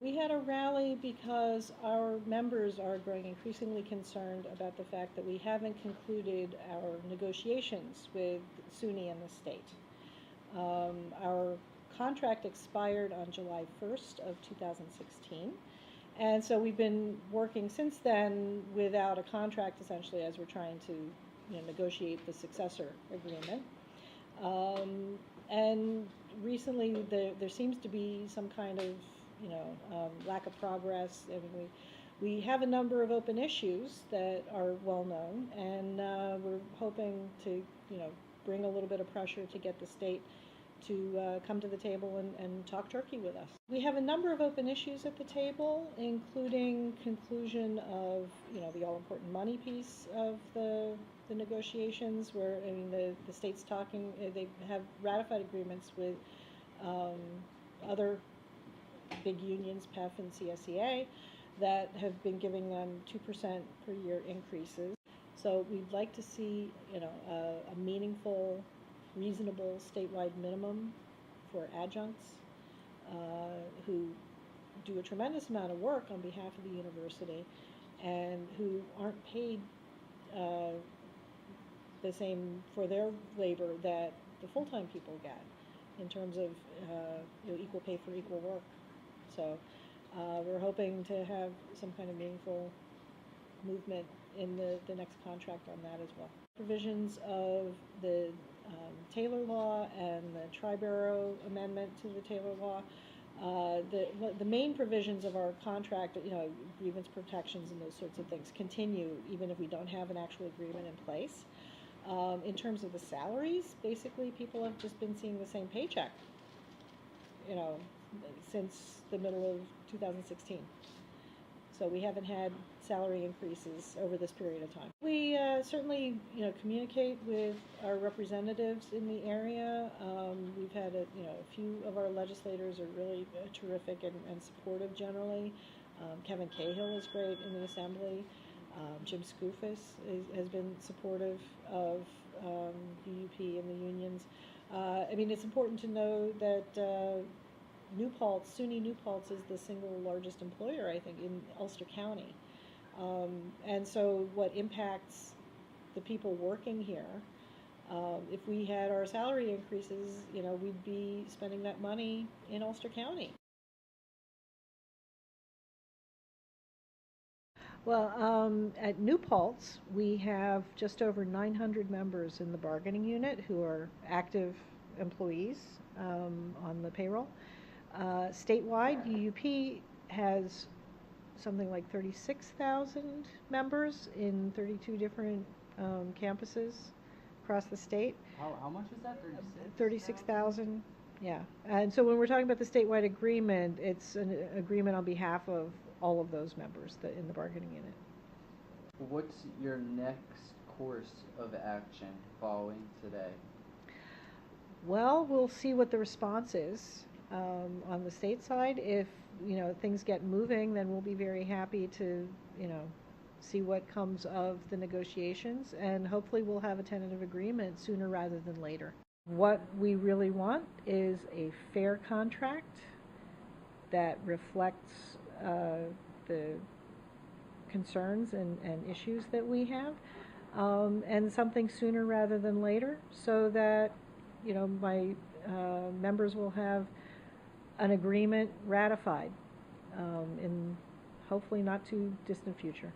We had a rally because our members are growing increasingly concerned about the fact that we haven't concluded our negotiations with SUNY and the state. Our contract expired on July 1st of 2016, and so we've been working since then without a contract, essentially, as we're trying to negotiate the successor agreement. And recently there seems to be some kind of lack of progress. I mean, we have a number of open issues that are well known, and we're hoping to bring a little bit of pressure to get the state to come to the table and talk turkey with us. We have a number of open issues at the table, including conclusion of the all-important money piece of the negotiations, where the state's talking. They have ratified agreements with other big unions, PEF and CSEA, that have been giving them 2% per year increases. So we'd like to see a meaningful, reasonable statewide minimum for adjuncts who do a tremendous amount of work on behalf of the university and who aren't paid the same for their labor that the full-time people get in terms of equal pay for equal work. So we're hoping to have some kind of meaningful movement in the next contract on that as well. Provisions of the Taylor Law and the Tri-Borough Amendment to the Taylor Law. The main provisions of our contract, grievance protections and those sorts of things, continue even if we don't have an actual agreement in place. In terms of the salaries, basically people have just been seeing the same paycheck, since the middle of 2016. So we haven't had salary increases over this period of time. We certainly, communicate with our representatives in the area. We've had a few of our legislators are really terrific and supportive generally. Kevin Cahill is great in the Assembly. Jim Skoufis has been supportive of UUP and the unions. It's important to know that NewPaltz, SUNY NewPaltz, is the single largest employer, I think, in Ulster County. And so what impacts the people working here, if we had our salary increases, we'd be spending that money in Ulster County. Well, at NewPaltz, we have just over 900 members in the bargaining unit who are active employees on the payroll. Statewide, UUP has something like 36,000 members in 32 different campuses across the state. How much is that? 36,000, yeah. And so when we're talking about the statewide agreement, it's an agreement on behalf of all of those members in the bargaining unit. What's your next course of action following today? Well, we'll see what the response is. On the state side, if things get moving, then we'll be very happy to see what comes of the negotiations, and hopefully we'll have a tentative agreement sooner rather than later. What we really want is a fair contract that reflects the concerns and issues that we have, and something sooner rather than later, so that my members will have an agreement ratified in hopefully not too distant future.